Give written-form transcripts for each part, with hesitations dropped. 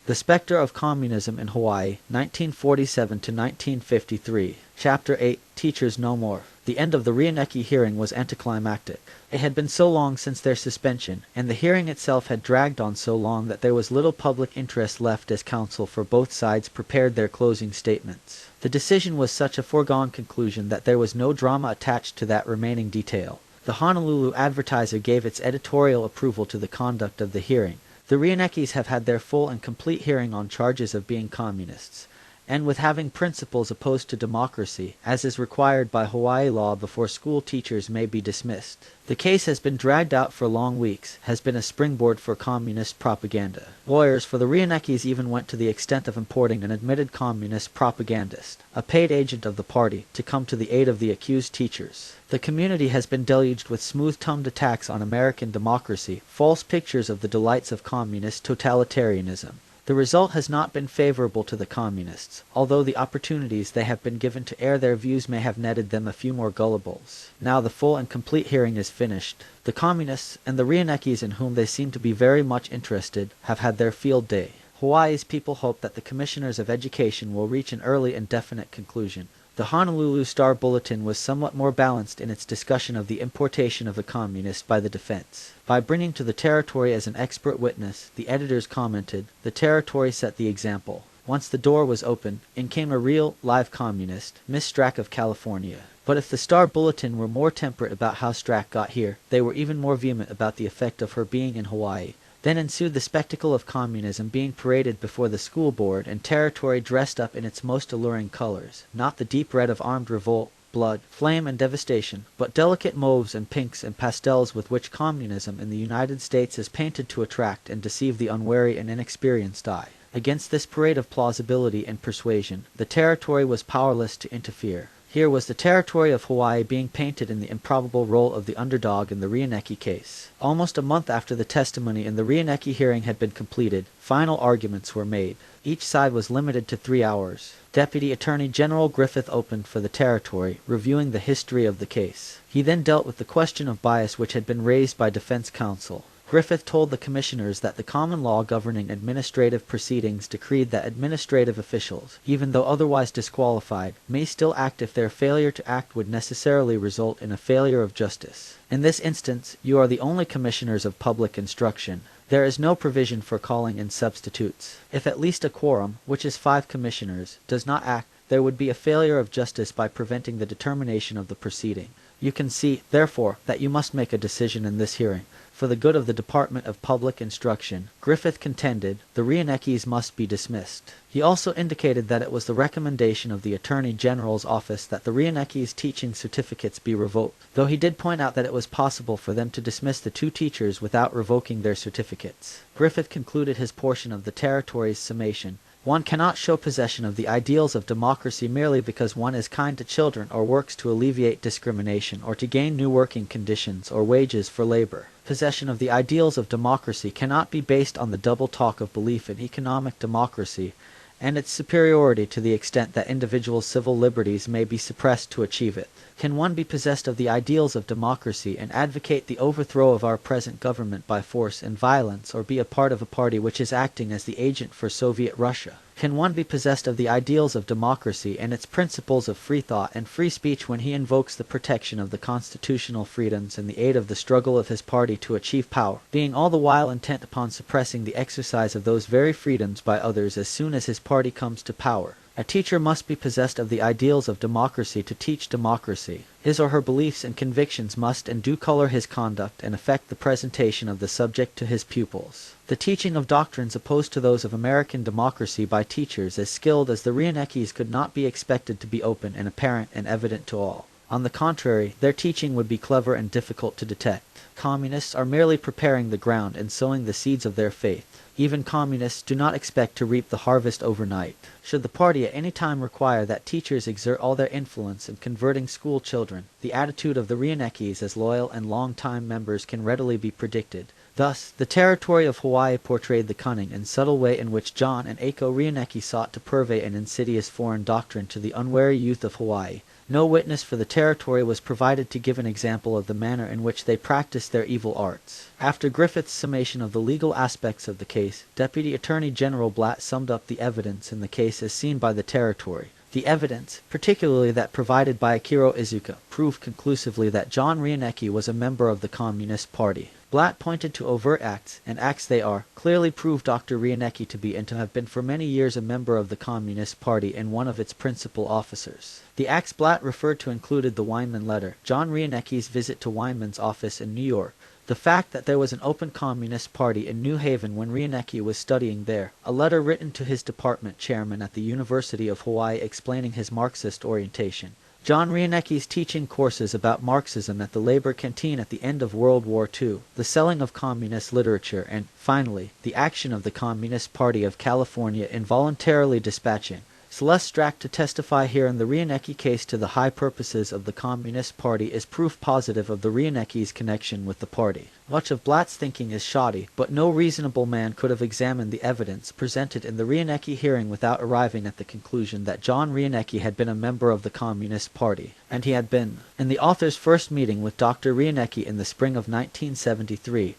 The Specter of Communism in Hawaii, 1947 to 1953. Chapter 8, Teachers No More. The end of the Reineki hearing was anticlimactic. It had been so long since their suspension, and the hearing itself had dragged on so long that there was little public interest left as counsel for both sides prepared their closing statements. The decision was such a foregone conclusion that there was no drama attached to that remaining detail. The Honolulu Advertiser gave its editorial approval to the conduct of the hearing. The Reinekis have had their full and complete hearing on charges of being communists, and with having principles opposed to democracy, as is required by Hawaii law before school teachers may be dismissed. The case has been dragged out for long weeks, has been a springboard for communist propaganda. Lawyers for the Reinekis even went to the extent of importing an admitted communist propagandist, a paid agent of the party, to come to the aid of the accused teachers. The community has been deluged with smooth-tongued attacks on American democracy, false pictures of the delights of communist totalitarianism. The result has not been favorable to the communists, although the opportunities they have been given to air their views may have netted them a few more gullibles. Now the full and complete hearing is finished. The communists, and the Reinekis in whom they seem to be very much interested, have had their field day. Hawaii's people hope that the commissioners of education will reach an early and definite conclusion. The Honolulu Star Bulletin was somewhat more balanced in its discussion of the importation of the communists by the defense. By bringing to the territory as an expert witness, the editors commented, the territory set the example. Once the door was open, in came a real, live communist, Miss Strack of California. But if the Star Bulletin were more temperate about how Strack got here, they were even more vehement about the effect of her being in Hawaii. Then ensued the spectacle of communism being paraded before the school board and territory dressed up in its most alluring colors, not the deep red of armed revolt, blood, flame, and devastation, but delicate mauves and pinks and pastels with which communism in the United States is painted to attract and deceive the unwary and inexperienced eye. Against this parade of plausibility and persuasion, the territory was powerless to interfere. Here was the territory of Hawaii being painted in the improbable role of the underdog in the Reineki case. Almost a month after the testimony in the Reineki hearing had been completed, final arguments were made. Each side was limited to 3 hours. Deputy Attorney General Griffith opened for the territory, reviewing the history of the case. He then dealt with the question of bias which had been raised by defense counsel. Griffith told the commissioners that the common law governing administrative proceedings decreed that administrative officials, even though otherwise disqualified, may still act if their failure to act would necessarily result in a failure of justice. In this instance, you are the only commissioners of public instruction. There is no provision for calling in substitutes. If at least a quorum, which is 5 commissioners, does not act, there would be a failure of justice by preventing the determination of the proceeding. You can see, therefore, that you must make a decision in this hearing. For the good of the Department of Public Instruction, Griffith contended, the Reinekis must be dismissed. He also indicated that it was the recommendation of the Attorney General's office that the Reinekis' teaching certificates be revoked, though he did point out that it was possible for them to dismiss the 2 teachers without revoking their certificates. Griffith concluded his portion of the territory's summation. One cannot show possession of the ideals of democracy merely because one is kind to children or works to alleviate discrimination or to gain new working conditions or wages for labor. Possession of the ideals of democracy cannot be based on the double talk of belief in economic democracy and its superiority to the extent that individual civil liberties may be suppressed to achieve it. Can one be possessed of the ideals of democracy and advocate the overthrow of our present government by force and violence, or be a part of a party which is acting as the agent for Soviet Russia? Can one be possessed of the ideals of democracy and its principles of free thought and free speech when he invokes the protection of the constitutional freedoms and the aid of the struggle of his party to achieve power, being all the while intent upon suppressing the exercise of those very freedoms by others as soon as his party comes to power? A teacher must be possessed of the ideals of democracy to teach democracy. His or her beliefs and convictions must and do color his conduct and affect the presentation of the subject to his pupils. The teaching of doctrines opposed to those of American democracy by teachers as skilled as the Reinekis could not be expected to be open and apparent and evident to all. On the contrary, their teaching would be clever and difficult to detect. Communists are merely preparing the ground and sowing the seeds of their faith. Even communists do not expect to reap the harvest overnight. Should the party at any time require that teachers exert all their influence in converting school children, the attitude of the Reinekis as loyal and long-time members can readily be predicted. Thus, the territory of Hawaii portrayed the cunning and subtle way in which John and Eiko Reineki sought to purvey an insidious foreign doctrine to the unwary youth of Hawaii. No witness for the territory was provided to give an example of the manner in which they practiced their evil arts. After Griffith's summation of the legal aspects of the case, Deputy Attorney General Blatt summed up the evidence in the case as seen by the territory. The evidence, particularly that provided by Akiro Izuka, proved conclusively that John Rieneki was a member of the Communist Party. Blatt pointed to overt acts, and acts they are, clearly proved Dr. Rieneki to be and to have been for many years a member of the Communist Party and one of its principal officers. The acts Blatt referred to included the Weinman letter, John Rieneki's visit to Weinman's office in New York, the fact that there was an open Communist Party in New Haven when Rieneki was studying there, a letter written to his department chairman at the University of Hawaii explaining his Marxist orientation, John Rieneki's teaching courses about Marxism at the labor canteen at the end of World War II, the selling of communist literature, and, finally, the action of the Communist Party of California in voluntarily dispatching Celeste Strack to testify here in the Rieneki case to the high purposes of the Communist Party is proof positive of the Rieneki's connection with the party. Much of Blatt's thinking is shoddy, but no reasonable man could have examined the evidence presented in the Rieneki hearing without arriving at the conclusion that John Rieneki had been a member of the Communist Party, and he had been. In the author's first meeting with Dr. Rieneki in the spring of 1973,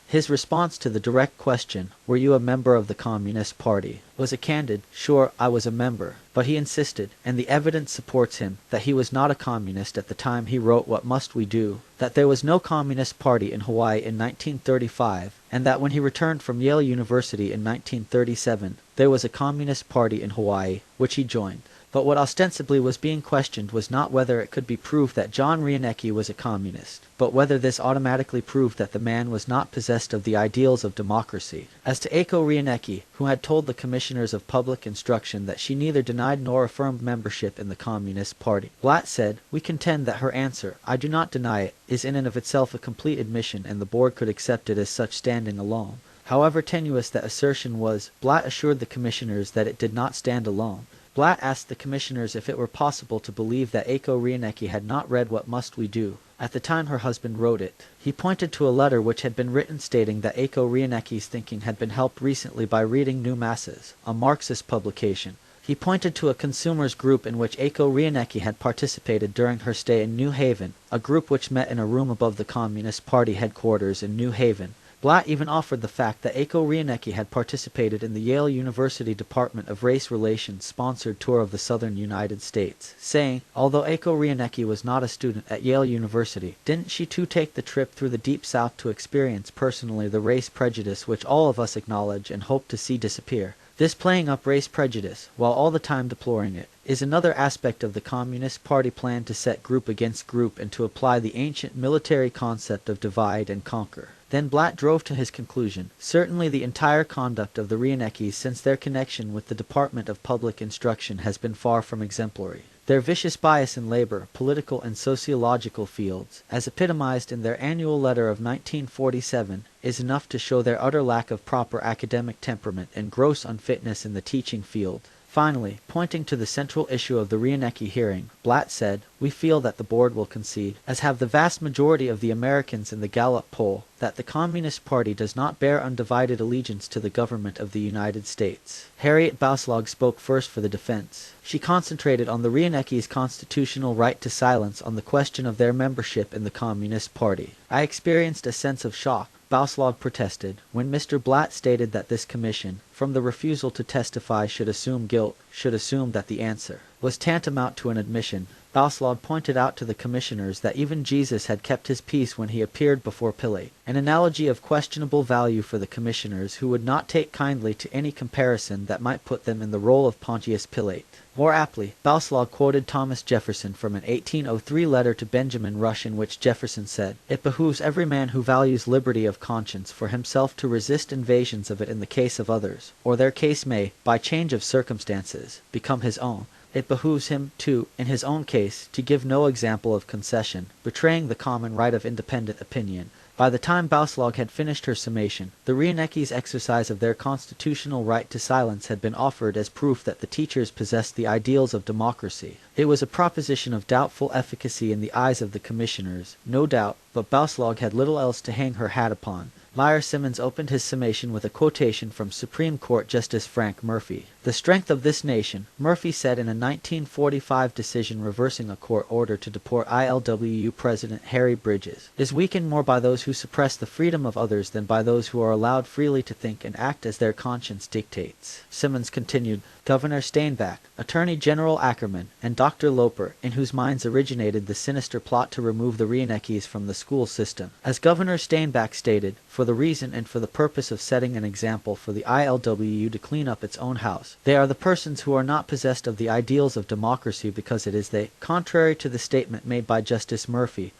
his response to the direct question, "Were you a member of the Communist Party?" was a candid, "Sure, I was a member," but he insisted, and the evidence supports him, that he was not a communist at the time he wrote What Must We Do, that there was no Communist Party in Hawaii in 1935, and that when he returned from Yale University in 1937, there was a Communist Party in Hawaii, which he joined. But what ostensibly was being questioned was not whether it could be proved that John Rieneki was a communist, but whether this automatically proved that the man was not possessed of the ideals of democracy. As to Eiko Rieneki, who had told the commissioners of public instruction that she neither denied nor affirmed membership in the Communist Party, Blatt said, "We contend that her answer, 'I do not deny it,' is in and of itself a complete admission and the board could accept it as such standing alone." However tenuous that assertion was, Blatt assured the commissioners that it did not stand alone. Blatt asked the commissioners if it were possible to believe that Eiko Rieneki had not read What Must We Do at the time her husband wrote it. He pointed to a letter which had been written stating that Eiko Rieneki's thinking had been helped recently by reading New Masses, a Marxist publication. He pointed to a consumers group in which Eiko Rieneki had participated during her stay in New Haven, a group which met in a room above the Communist Party headquarters in New Haven. Blatt even offered the fact that Eiko Rieneki had participated in the Yale University Department of Race Relations sponsored tour of the southern United States, saying, although Eiko Rieneki was not a student at Yale University, didn't she too take the trip through the Deep South to experience personally the race prejudice which all of us acknowledge and hope to see disappear? This playing up race prejudice, while all the time deploring it, is another aspect of the Communist Party plan to set group against group and to apply the ancient military concept of divide and conquer. Then Blatt drove to his conclusion, certainly the entire conduct of the Rienekis since their connection with the Department of Public Instruction has been far from exemplary. Their vicious bias in labor, political and sociological fields, as epitomized in their annual letter of 1947, is enough to show their utter lack of proper academic temperament and gross unfitness in the teaching field. Finally, pointing to the central issue of the Rieneki hearing, Blatt said, "We feel that the board will concede, as have the vast majority of the Americans in the Gallup poll, that the Communist Party does not bear undivided allegiance to the government of the United States." Harriet Bauslag spoke first for the defense. She concentrated on the Rienekis' constitutional right to silence on the question of their membership in the Communist Party. "I experienced a sense of shock," Bauslag protested, "when Mr. Blatt stated that this commission, from the refusal to testify should assume guilt, should assume that the answer was tantamount to an admission." Bauslag pointed out to the commissioners that even Jesus had kept his peace when he appeared before Pilate, an analogy of questionable value for the commissioners who would not take kindly to any comparison that might put them in the role of Pontius Pilate. More aptly, Bauslag quoted Thomas Jefferson from an 1803 letter to Benjamin Rush in which Jefferson said, "It behooves every man who values liberty of conscience for himself to resist invasions of it in the case of others, or their case may, by change of circumstances, become his own. It behooves him, too, in his own case, to give no example of concession, betraying the common right of independent opinion." By the time Bauslag had finished her summation, the Rienekis' exercise of their constitutional right to silence had been offered as proof that the teachers possessed the ideals of democracy. It was a proposition of doubtful efficacy in the eyes of the commissioners, no doubt, but Bauslag had little else to hang her hat upon. Liar Simmons opened his summation with a quotation from Supreme Court Justice Frank Murphy. "The strength of this nation," Murphy said in a 1945 decision reversing a court order to deport ILWU President Harry Bridges, "is weakened more by those who suppress the freedom of others than by those who are allowed freely to think and act as their conscience dictates." Simmons continued, "Governor Steinbach, Attorney General Ackerman, and Dr. Loper, in whose minds originated the sinister plot to remove the Reineckies from the school system. As Governor Steinbach stated, for the reason and for the purpose of setting an example for the ILWU to clean up its own house. They are the persons who are not possessed of the ideals of democracy because it is they, contrary to the statement made by Justice Murphy,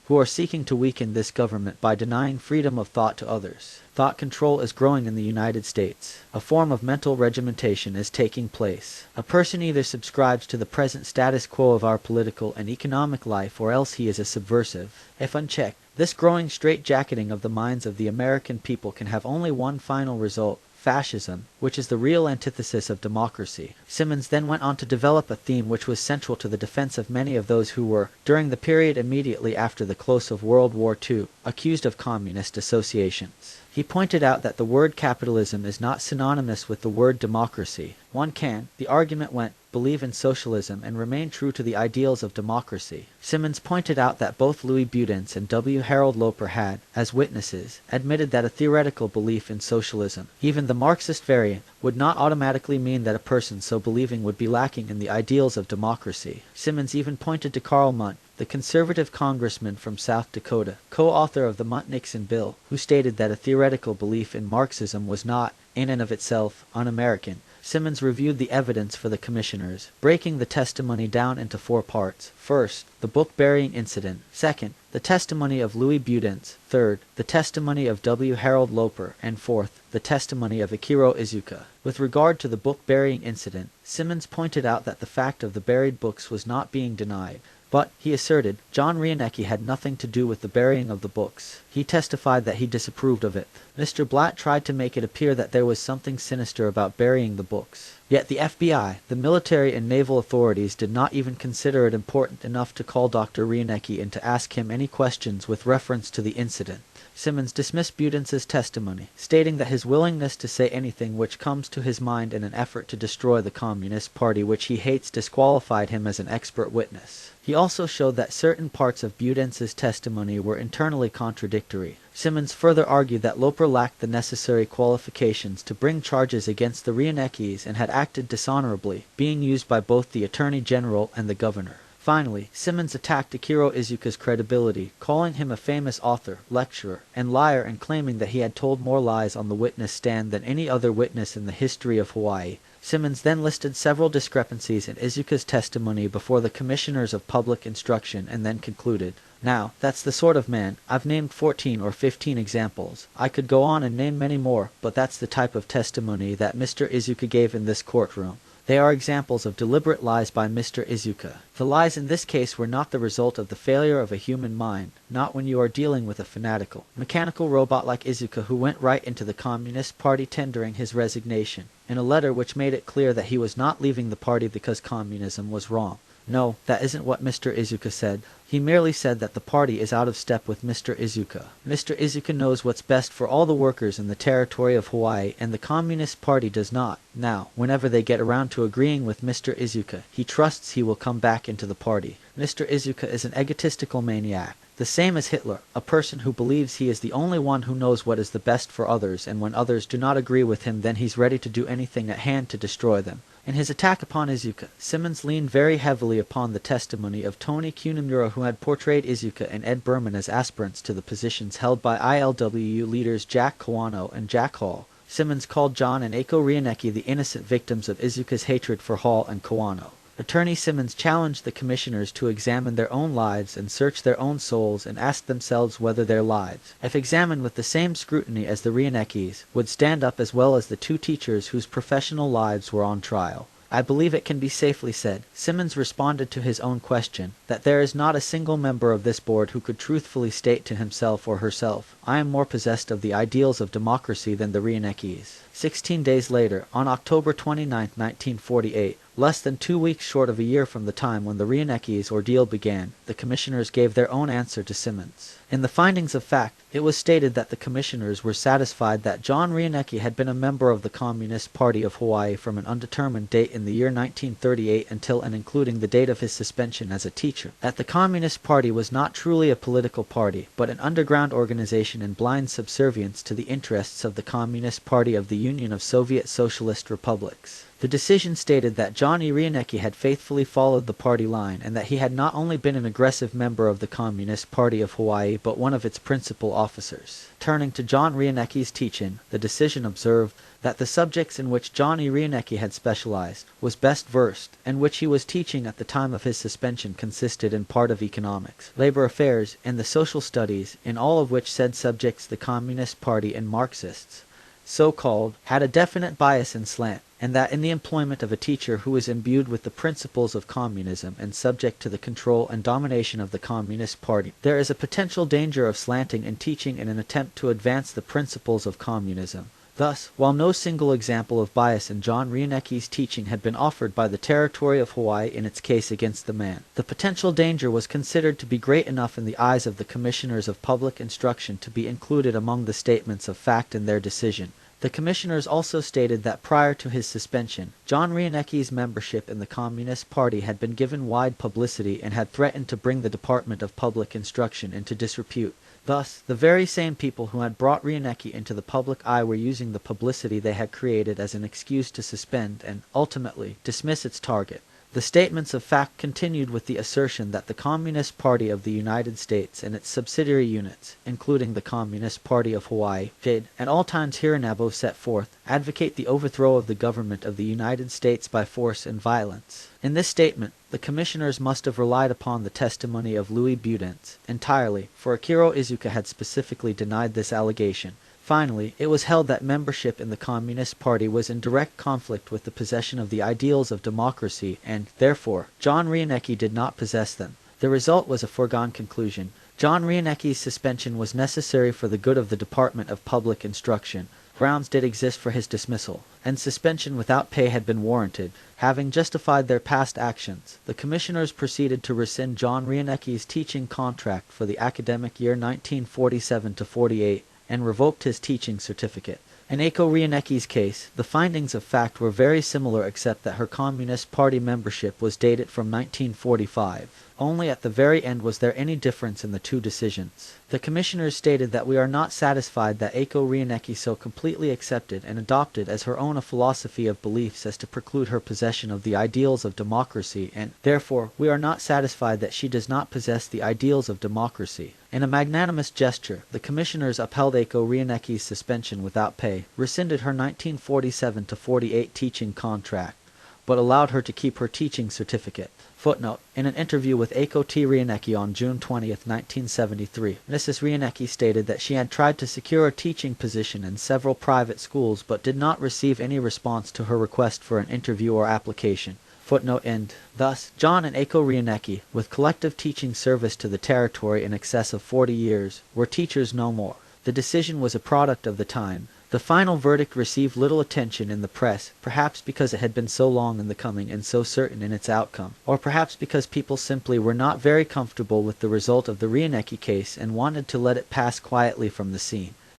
who are seeking to weaken this government by denying freedom of thought to others. Thought control is growing in the United States. A form of mental regimentation is taking place. A person either subscribes to the present status quo of our political and economic life or else he is a subversive. If unchecked, this growing straitjacketing of the minds of the American people can have only one final result: fascism, which is the real antithesis of democracy." Simmons then went on to develop a theme which was central to the defense of many of those who were, during the period immediately after the close of World War II, accused of communist associations. He pointed out that the word capitalism is not synonymous with the word democracy. One can, the argument went, believe in socialism and remain true to the ideals of democracy. Simmons pointed out that both Louis Budens and W. Harold Loper had, as witnesses, admitted that a theoretical belief in socialism, even the Marxist variant, would not automatically mean that a person so believing would be lacking in the ideals of democracy. Simmons even pointed to Karl Munt, the conservative congressman from South Dakota, co-author of the Munt-Nixon bill, who stated that a theoretical belief in Marxism was not, in and of itself, un-American. Simmons reviewed the evidence for the commissioners, breaking the testimony down into 4 parts. First, the book-burying incident. Second, the testimony of Louis Budens. Third, the testimony of W. Harold Loper. And fourth, the testimony of Akiro Izuka. With regard to the book-burying incident, Simmons pointed out that the fact of the buried books was not being denied. But, he asserted, John Reinecke had nothing to do with the burying of the books. He testified that he disapproved of it. Mr. Blatt tried to make it appear that there was something sinister about burying the books. Yet the FBI, the military and naval authorities, did not even consider it important enough to call Dr. Reinecke and to ask him any questions with reference to the incident. Simmons dismissed Budens's testimony, stating that his willingness to say anything which comes to his mind in an effort to destroy the Communist Party which he hates disqualified him as an expert witness. He also showed that certain parts of Budens's testimony were internally contradictory. Simmons further argued that Loper lacked the necessary qualifications to bring charges against the Reineckies and had acted dishonorably, being used by both the Attorney General and the Governor. Finally, Simmons attacked Akiro Izuka's credibility, calling him a famous author, lecturer, and liar, and claiming that he had told more lies on the witness stand than any other witness in the history of Hawaii. Simmons then listed several discrepancies in Izuka's testimony before the Commissioners of Public Instruction and then concluded, "Now, that's the sort of man. I've named 14 or 15 examples. I could go on and name many more, but that's the type of testimony that Mr. Izuka gave in this courtroom. They are examples of deliberate lies by Mr. Izuka. The lies in this case were not the result of the failure of a human mind, not when you are dealing with a fanatical, mechanical robot like Izuka who went right into the Communist Party tendering his resignation, in a letter which made it clear that he was not leaving the party because communism was wrong. No, that isn't what Mr. Izuka said. He merely said that the party is out of step with Mr. Izuka. Mr. Izuka knows what's best for all the workers in the territory of Hawaii, and the Communist Party does not. Now, whenever they get around to agreeing with Mr. Izuka, he trusts he will come back into the party. Mr. Izuka is an egotistical maniac. The same as Hitler, a person who believes he is the only one who knows what is the best for others, and when others do not agree with him then he's ready to do anything at hand to destroy them. In his attack upon Izuka, Simmons leaned very heavily upon the testimony of Tony Kunimura, who had portrayed Izuka and Ed Berman as aspirants to the positions held by ILWU leaders Jack Kawano and Jack Hall. Simmons called John and Eiko Reinecke the innocent victims of Izuka's hatred for Hall and Kawano. Attorney Simmons challenged the commissioners to examine their own lives and search their own souls and ask themselves whether their lives, if examined with the same scrutiny as the Reineckies, would stand up as well as the 2 teachers whose professional lives were on trial. I believe it can be safely said, Simmons responded to his own question, that there is not a single member of this board who could truthfully state to himself or herself, I am more possessed of the ideals of democracy than the Reineckies. 16 days later, on October 29, 1948, less than 2 weeks short of a year from the time when the Reineckies' ordeal began, the commissioners gave their own answer to Simmons. In the findings of fact, It was stated that the commissioners were satisfied that John Reinecke had been a member of the Communist Party of Hawaii from an undetermined date in the year 1938 until and including the date of his suspension as a teacher. That the Communist Party was not truly a political party, but an underground organization in blind subservience to the interests of the Communist Party of the Union of Soviet Socialist Republics. The decision stated that John E. Reinecke had faithfully followed the party line and that he had not only been an aggressive member of the Communist Party of Hawaii but one of its principal officers. Turning to John Reinecke's teaching, the decision observed that the subjects in which John E. Reinecke had specialized, was best versed, and which he was teaching at the time of his suspension consisted in part of economics, labor affairs, and the social studies, in all of which said subjects the Communist Party and Marxists, so-called, had a definite bias and slant, and that in the employment of a teacher who is imbued with the principles of communism and subject to the control and domination of the Communist Party, there is a potential danger of slanting in teaching in an attempt to advance the principles of communism. Thus, while no single example of bias in John Reinecke's teaching had been offered by the territory of Hawaii in its case against the man, the potential danger was considered to be great enough in the eyes of the Commissioners of Public Instruction to be included among the statements of fact in their decision. The commissioners also stated that prior to his suspension, John Reinecke's membership in the Communist Party had been given wide publicity and had threatened to bring the Department of Public Instruction into disrepute. Thus, the very same people who had brought Reinecke into the public eye were using the publicity they had created as an excuse to suspend and, ultimately, dismiss its target. The statements of fact continued with the assertion that the Communist Party of the United States and its subsidiary units, including the Communist Party of Hawaii, did, at all times hereinabove set forth, advocate the overthrow of the government of the United States by force and violence. In this statement, the commissioners must have relied upon the testimony of Louis Budens entirely, for Akiro Izuka had specifically denied this allegation. Finally, it was held that membership in the Communist Party was in direct conflict with the possession of the ideals of democracy and, therefore, John Reinecke did not possess them. The result was a foregone conclusion. John Reinecke's suspension was necessary for the good of the Department of Public Instruction. Grounds did exist for his dismissal, and suspension without pay had been warranted. Having justified their past actions, the commissioners proceeded to rescind John Reinecke's teaching contract for the academic year 1947-48 and revoked his teaching certificate. In Eiko Reinecke's case, the findings of fact were very similar except that her Communist Party membership was dated from 1945. Only at the very end was there any difference in the two decisions. The commissioners stated that we are not satisfied that Eiko Reinecke so completely accepted and adopted as her own a philosophy of beliefs as to preclude her possession of the ideals of democracy, and, therefore, we are not satisfied that she does not possess the ideals of democracy. In a magnanimous gesture, the commissioners upheld Eiko Reinecke's suspension without pay, rescinded her 1947-48 teaching contract, but allowed her to keep her teaching certificate. Footnote: in an interview with Eiko T. Reinecke on June 20, 1973, Mrs. Reinecke stated that she had tried to secure a teaching position in several private schools but did not receive any response to her request for an interview or application. Footnote end. Thus, John and Eiko Reinecke, with collective teaching service to the territory in excess of 40 years, were teachers no more. The decision was a product of the time. The final verdict received little attention in the press, perhaps because it had been so long in the coming and so certain in its outcome, or perhaps because people simply were not very comfortable with the result of the Reinecke case and wanted to let it pass quietly from the scene.